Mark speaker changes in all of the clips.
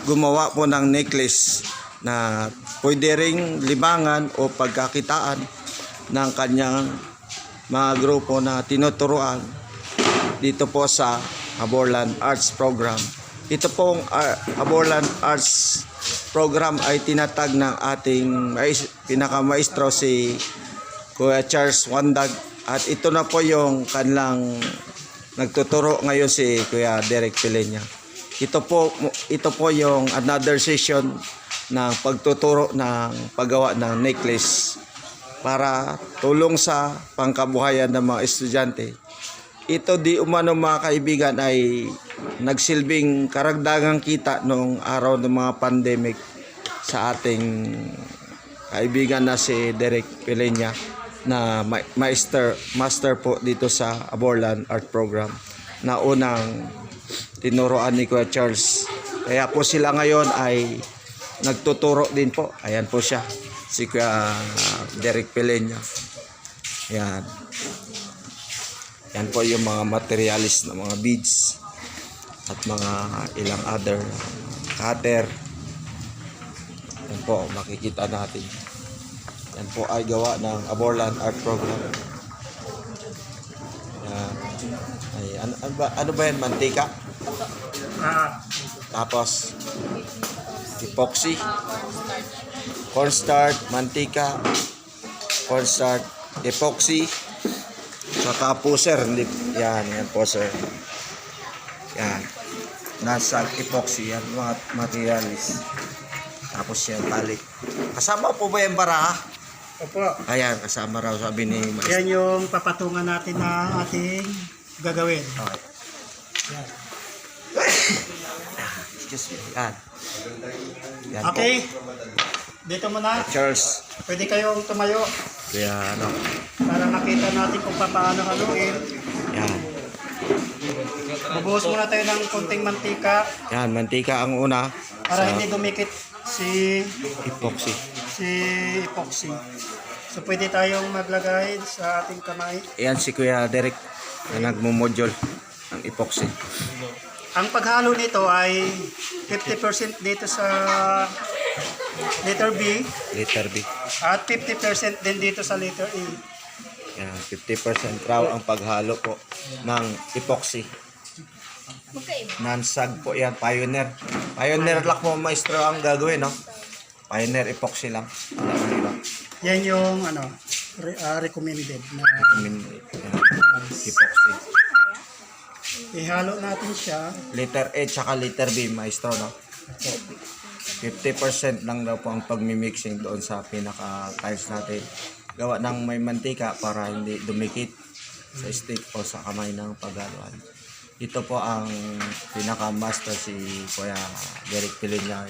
Speaker 1: gumawa po ng necklace na pwede ring libangan o pagkakitaan ng kanyang mga grupo na tinuturuan dito po sa Haborlan Arts Program. Ito pong Haborlan Arts Program ay tinatag ng ating pinakamaestro si Kuya Charles Wandag, at ito na po yung kanilang nagtuturo ngayon si Kuya Derek Pilenya. Ito po yung another session ng pagtuturo ng paggawa ng necklace para tulong sa pangkabuhayan ng mga estudyante. Ito di umano mga kaibigan ay nagsilbing karagdagang kita noong araw ng mga pandemic sa ating kaibigan na si Derek Pilenya na master po dito sa Haborlan Art Program na unang tinuruan ni Kuya Charles. Kaya po sila ngayon ay nagtuturo din po. Ayan po siya, si Kuya Derek Pilenya. Yan. Yan po yung mga materialis na mga beads at mga ilang other cutter. Yan po, makikita natin. Yan po ay gawa ng Haborlan Art Program. Yan. Ay, ano ba yan? Mantika? Tapos epoxy, cornstarch, mantika, cornstarch, epoxy, saka po sir, yan po sir. Yan, nasa epoxy, yan mga materialis. Tapos yan, tali. Kasama po ba yung baraha?
Speaker 2: Opo.
Speaker 1: Ayan, kasama raw, sabi ni Maestro.
Speaker 2: Yan yung papatungan natin na ating gagawin.
Speaker 1: Okay.
Speaker 2: Yan.
Speaker 1: Excuse me. Yan. Yan
Speaker 2: Okay.
Speaker 1: po.
Speaker 2: Dito muna.
Speaker 1: Charles.
Speaker 2: Pwede kayong tumayo
Speaker 1: Kaya ano.
Speaker 2: para makita natin kung paano haluin.
Speaker 1: Yan.
Speaker 2: Bubuhos muna tayo ng konting mantika
Speaker 1: Yan, mantika ang una.
Speaker 2: para
Speaker 1: Sa
Speaker 2: hindi dumikit si
Speaker 1: epoxy.
Speaker 2: epoxy. So pwede tayong maglagay sa ating kamay.
Speaker 1: Yan si Kuya Derek na nagmo-module ng epoxy.
Speaker 2: Ang paghalo nito ay 50% dito sa letter B
Speaker 1: Letter B.
Speaker 2: at 50% din dito sa letter A.
Speaker 1: Yan, 50% raw ang paghalo po ng epoxy. Nansag po yan, Pioneer. Pioneer lock po maestro ang gagawin, no? Pioneer epoxy lang.
Speaker 2: Yan yung recommended na
Speaker 1: Yan, epoxy.
Speaker 2: ihalo natin siya.
Speaker 1: Letter A tsaka letter B, maestro, no? 50% lang daw po ang pagmimixing doon sa pinaka-tiles natin. Gawa ng may mantika para hindi dumikit sa stick o sa kamay ng paghaluan. Ito po ang pinaka-master si Kuya Derek Pilenya.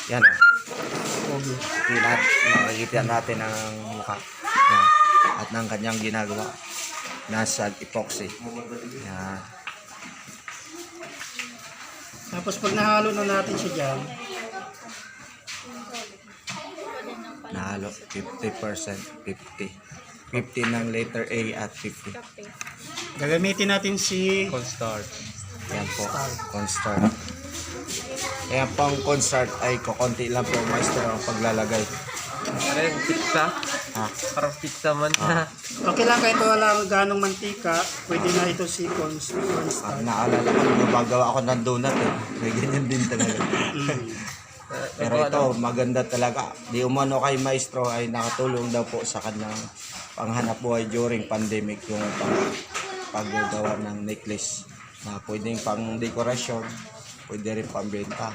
Speaker 1: Yan o. Nakikita natin ang mukha. Yan. At ng kanyang ginagawa. Nasa epoxy. Yan.
Speaker 2: Tapos pag nahalo na natin siya dyan,
Speaker 1: Nahalo 50%, 50 ng letter A at 50.
Speaker 2: gagamitin natin si
Speaker 3: Cornstarch.
Speaker 1: Yan po, cornstarch. Kaya pang cornstarch ay kukunti lang po maestro ang paglalagay.
Speaker 3: Parang pizza.
Speaker 1: Ah,
Speaker 3: Parang pizza man.
Speaker 2: okay lang kahit walang ganong mantika, pwede na ito si cornstarch.
Speaker 1: naalala ko, gumagawa ako ng donut eh. May ganyan din talaga. Pero ito, maganda talaga. Di umano kay maestro ay nakatulong daw po sa kanyang panghanap buhay during pandemic yung paggawa ng necklace na pwedeng pang dekorasyon, pwede rin pambenta.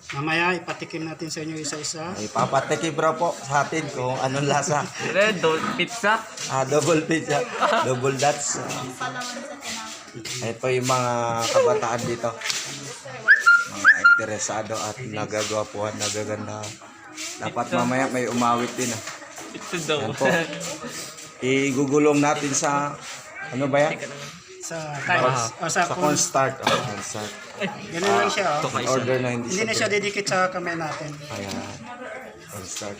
Speaker 2: Mamaya ipatikim natin sa inyo isa-isa.
Speaker 1: Ipapatikim raw po sa atin kung anong lasa.
Speaker 3: Red pizza.
Speaker 1: Double pizza, double dots. Ito yung mga kabataan dito. Mga interesado at nagagawapuhan, nagaganda. Dapat mamaya may umawit din.
Speaker 3: Pizza daw.
Speaker 1: Yan po. Igugulong natin sa, ano ba yan?
Speaker 2: Sa tiles. O sa
Speaker 1: Sa cornstarch. Cornstarch.
Speaker 2: Ganun lang siya.
Speaker 3: Ito
Speaker 2: Oh.
Speaker 3: kayo.
Speaker 1: Order na hindi
Speaker 2: Hindi na siya didikit sa kamay natin.
Speaker 1: Ayan. Cornstarch.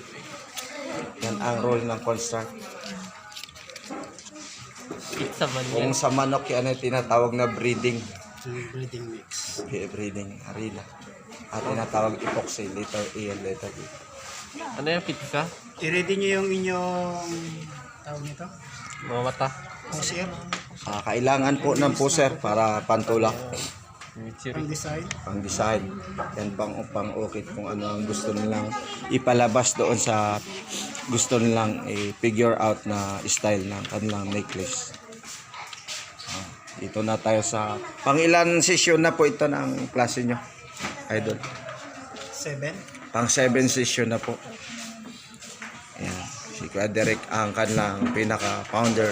Speaker 1: Yan ang role ng cornstarch.
Speaker 3: Pizza man yan.
Speaker 1: Kung sa manok yan ay tinatawag na breeding.
Speaker 2: breeding mix.
Speaker 1: Breeding arila. At tinatawag epoxy, letter A and letter B.
Speaker 3: Ano yung pizza?
Speaker 2: I-ready nyo yung inyong tawag nito?
Speaker 3: Mga mata.
Speaker 2: Pusher,
Speaker 1: Kailangan po ng pusher para pantulak,
Speaker 2: ang design.
Speaker 1: pang design. Yan pang ukit kung ano ang gusto nilang ipalabas doon sa gusto nilang i-figure out na style ng kanilang necklace. Dito na tayo sa pang-ilan session na po ito ng klase nyo, idol?
Speaker 2: 7.
Speaker 1: Pang 7 session na po. Ayan. Si Kuya Derek ang kanilang pinaka-founder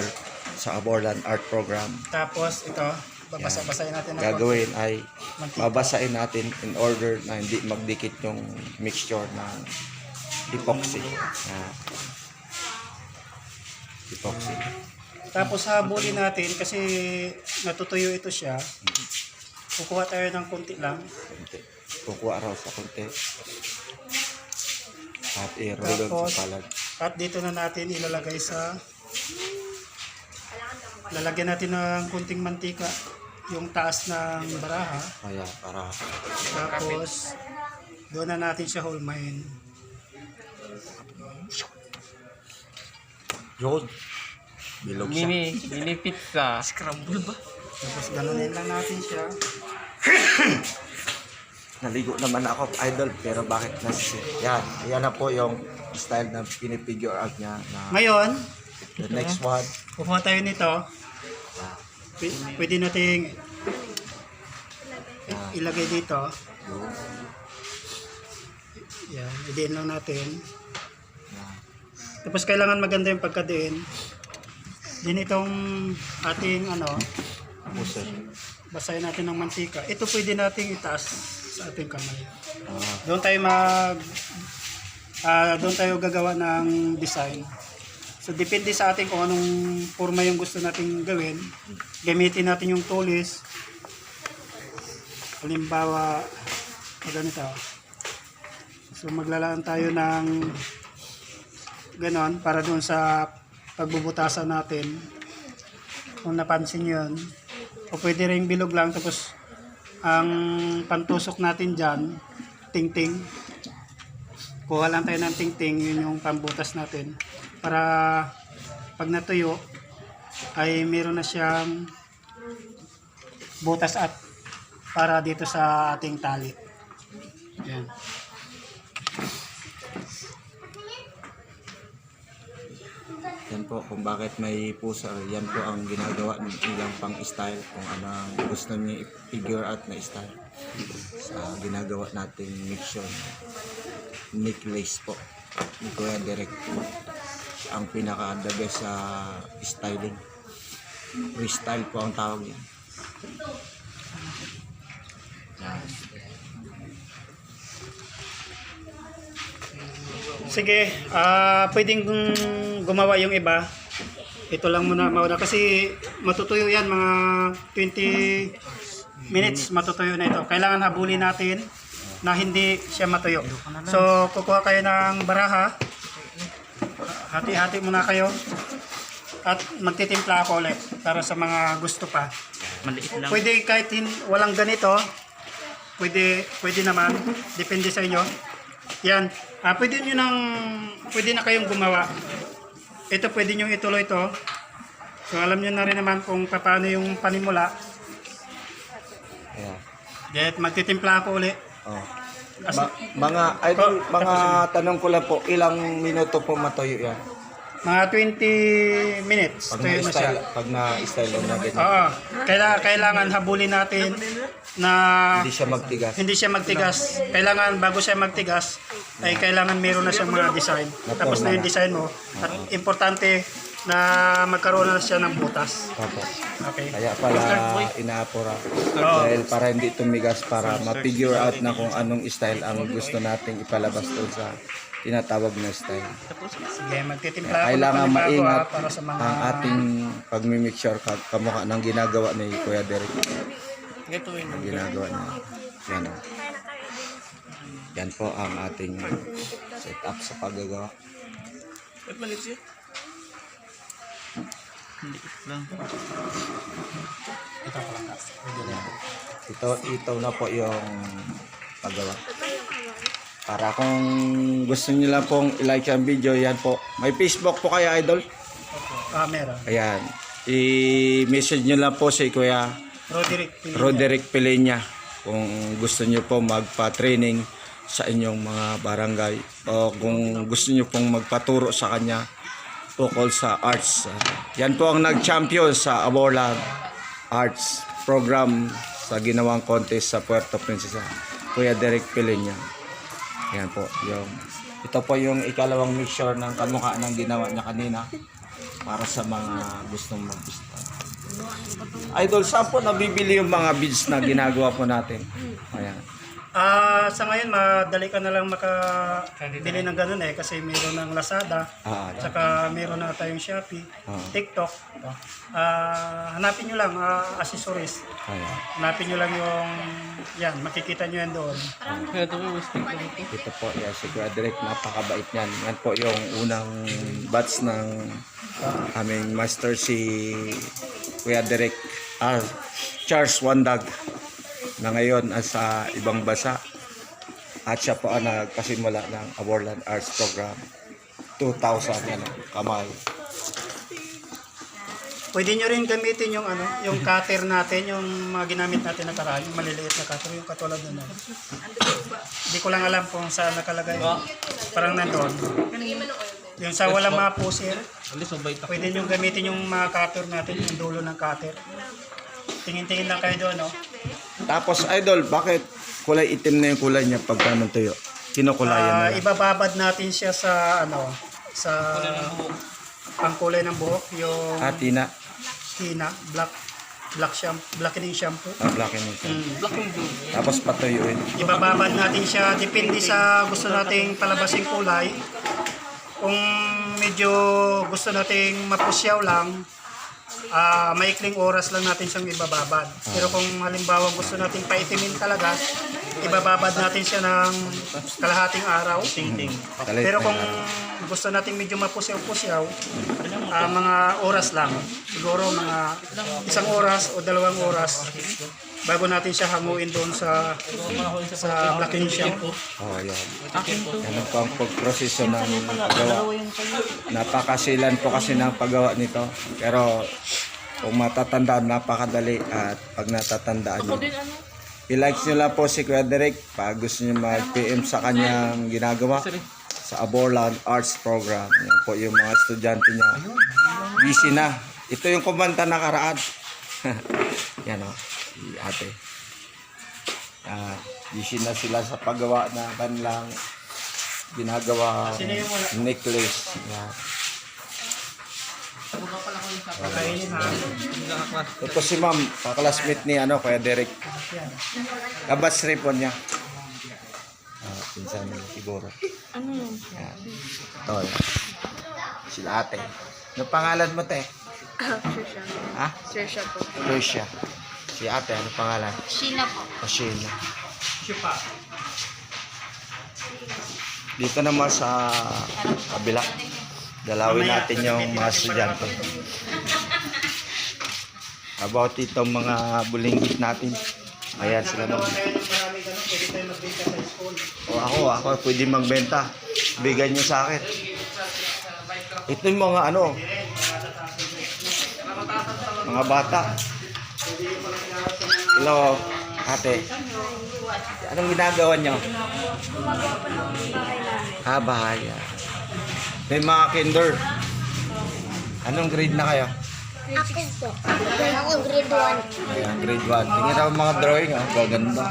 Speaker 1: sa Aborlan Art Program.
Speaker 2: Tapos ito, babasa-basahin natin na
Speaker 1: Gagawin ay
Speaker 2: Mantika.
Speaker 1: babasain natin in order na hindi magdikit yung mixture ng epoxy. Epoxy.
Speaker 2: Tapos habulin natin kasi natutuyo ito siya. Kukuha tayo ng konti lang.
Speaker 1: Konti. Kukuha raw sa konti. At i-roll
Speaker 2: Tapos,
Speaker 1: sa palad.
Speaker 2: at dito na natin ilalagay sa lalagyan natin ng kunting mantika yung taas ng baraha.
Speaker 1: Kaya para
Speaker 2: Tapos doon na natin siya hulmahin.
Speaker 1: yun. Bilog siya.
Speaker 3: Mini pizza. Scramble ba?
Speaker 2: Tapos ganunin lang natin siya.
Speaker 1: Naligo naman ako, idol, pero bakit nasi? Yan na po yung style na pinipigure out niya na
Speaker 2: Ngayon,
Speaker 1: the next one.
Speaker 2: kukuha tayo nito. Pwede nating ilagay dito. Yan, idiin lang natin. Tapos kailangan maganda yung pagkadiin. Din itong ating
Speaker 1: Pusher.
Speaker 2: basahin natin ng mantika. Ito pwede nating itaas sa ating kamay.
Speaker 1: Ah,
Speaker 2: Doon tayo gagawa ng design. So depende sa atin kung anong forma yung gusto nating gawin. Gamitin natin yung tulis. Halimbawa, ganito. So maglalaan tayo ng ganon para doon sa pagbubutasan natin. Kung napansin yun. O pwede rin bilog lang tapos ang pantusok natin dyan, ting-ting. Kuha lang tayo ng ting-ting, yun yung pambutas natin. Para pag natuyo, ay meron na siyang butas at para dito sa ating tali. Yan.
Speaker 1: yan po kung bakit may pusher. Yan po ang ginagawa nilang pang style kung ano ang gusto niya i-figure out na style sa ginagawa nating mixture necklace po ni Kuya Derek. Ang pinaka the best sa styling. Freestyle po ang tawag yan.
Speaker 2: Sige, pwedeng gumawa yung iba. Ito lang muna mauna kasi matutuyo yan mga 20 minutes matutuyo na ito. Kailangan habulin natin na hindi siya matuyo. So kukuha kayo ng baraha. Hati-hati muna kayo. At magtitimpla ako ulit para sa mga gusto pa.
Speaker 3: Maliit lang.
Speaker 2: Pwede kahit walang ganito. Pwede naman. Depende sa inyo. Yan. Pwede na kayong gumawa. Ito pwede nyo ituloy ito. So alam nyo na rin naman kung paano yung panimula.
Speaker 1: Yeah.
Speaker 2: Then magtitimpla ako ulit.
Speaker 1: Oh. Mga idol, mga tanong ko lang po, ilang minuto po matuyo yan?
Speaker 2: Mga 20 minutes.
Speaker 1: Pag
Speaker 2: Tuyo na siya.
Speaker 1: na-style na ganyan.
Speaker 2: Oo. Kailangan habulin natin na
Speaker 1: Hindi siya magtigas.
Speaker 2: Kailangan bago siya magtigas ay kailangan meron na siyang mga design. Tapos na yung design mo. At importante na magkaroon na siya ng butas.
Speaker 1: Opo.
Speaker 2: Okay.
Speaker 1: Kaya pala inaapura. Dahil para hindi tumigas, para ma-figure out na kung anong style ang gusto nating ipalabas doon sa tinatawag na style.
Speaker 2: Sige, magtitimpla ako
Speaker 1: Kailangan
Speaker 2: ng panibago,
Speaker 1: maingat
Speaker 2: para sa mga
Speaker 1: ang ating pagmimixture kamukha ng ginagawa ni Kuya Derek. Ang ginagawa niya. Yan o. Yan po ang ating setup sa paggagawa.
Speaker 3: Maliit lang.
Speaker 2: Ito pa lang.
Speaker 1: Ito na po yung paggawa. Para kung gusto niyo lang pong i-like ang video, yan po. May Facebook po kayo, idol?
Speaker 2: Meron.
Speaker 1: Ayan. I-message niyo lang po si Kuya Roderick Pilenya kung gusto niyo po magpa-training sa inyong mga barangay o kung gusto niyo pong magpaturo sa kanya tukol sa arts. Yan po ang nag-champion sa Aborlan Arts Program sa ginawang contest sa Puerto Princesa, Kuya Derek Pilenya. Yan po. Ito po yung ikalawang mixture ng kamukha ng ginawa niya kanina para sa mga gustong mag-gusto. Idol, saan po nabibili yung mga beads na ginagawa po natin? Ayan.
Speaker 2: Sa ngayon, madali ka na lang makabili ng ganun kasi meron ng Lazada, tsaka meron na tayong Shopee, TikTok. Hanapin nyo lang, accessories. Hanapin nyo lang yung, yan, makikita nyo yan doon.
Speaker 1: Ito po, si Kuya Derek, napakabait niyan. Yan po yung unang batch ng aming master, si Kuya Derek Charles Wandag, na ngayon sa ibang bansa, at siya po ang nagpasimula ng Aborlan Arts Program 2000 Kamal.
Speaker 2: Pwede nyo rin gamitin yung yung cutter natin, yung mga ginamit natin na karaan, yung maliliit na cutter, yung katulad nun. Hindi ko lang alam kung saan nakalagay. Parang nandun. Yung sa walang mga pusir, pwede nyo gamitin yung mga cutter natin, yung dulo ng cutter. Tingin-tingin lang kayo doon, no?
Speaker 1: Tapos, idol, bakit kulay itim na yung kulay niya pagka tuyo? Kinukulayan na.
Speaker 2: Ibababad natin siya sa sa pangkulay ng buhok, yung
Speaker 1: Tina.
Speaker 2: blackening shampoo.
Speaker 1: Blackening siya. Tapos patuyuin.
Speaker 2: Ibababad natin siya, depende sa gusto nating palabasin kulay. Kung medyo gusto nating mapusyaw lang, maikling oras lang natin siyang ibababad. Pero kung halimbawa gusto nating paitimin talaga, ibababad natin siya ng kalahating araw. Pero kung gusto nating medyo mapusyaw-pusyaw, mga oras lang. Siguro mga 1 oras o 2 oras bago natin siya hanguin doon sa blackening shampoo.
Speaker 1: Yan. Yan po ang pagproseso ng paggawa. Napakasilan po kasi ng paggawa nito. Pero kung matatandaan, napakadali. At pag natatandaan nyo, i-likes nyo lang po si Kuya Derek pag gusto nyo mag-PM sa kanyang ginagawa sa Aborlan Arts Program. Yan po yung mga estudyante niya. Busy na. Ito yung kumanta na karaan. Yan o. Ate. Busy na sila sa paggawa na kanilang ginagawa necklace. Yan. Ito si ma'am, kaklasmate ni Kuya Derek. Kabats ripon niya. Pinsan niya siguro. Yan. Ito. Sila ate. Ano pangalan mo, te?
Speaker 4: Trisha.
Speaker 1: Ha?
Speaker 4: Trisha po.
Speaker 1: Trisha. Si ate, ano pangalan?
Speaker 4: Sheena po.
Speaker 1: Sheena. Dito naman sa kabila, dalawin natin yung mga estudyante. About itong mga bulinggit natin. Ayan sila naman. O ako pwede magbenta. Bigyan nyo sa akin. Ito yung mga mga bata. Hello, ate. Anong ginagawa nyo? Bahay. May mga kinder. Anong grade na kayo?
Speaker 4: Ako po. Ako grade 1.
Speaker 1: Ayan, grade 1. Tingnan ako mga drawing. Gaganda.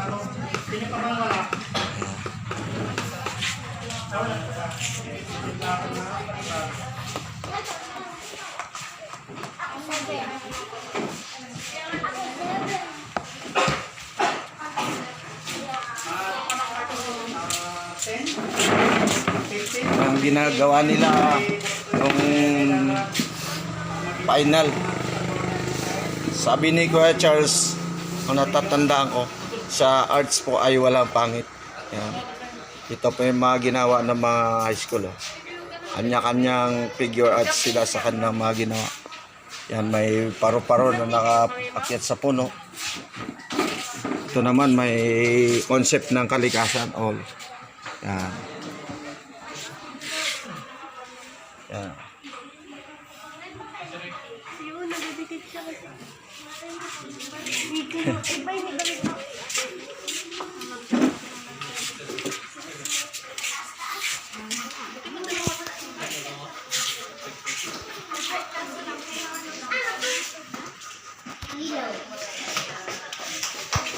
Speaker 1: Ang ginagawa nila yung final. Sabi ni Kuya Charles, kung natatandaan ko, sa arts po ay walang pangit. Yan. Ito po yung mga ginawa ng mga high school. Kanya-kanyang figure arts sila sa kanilang mga ginawa. Yan, may paro-paro na nakaakyat sa puno. Ito naman may concept ng kalikasan all. Yan. Yan.
Speaker 4: Yun, nabibigit siya kasi. Iba yung nabibigit.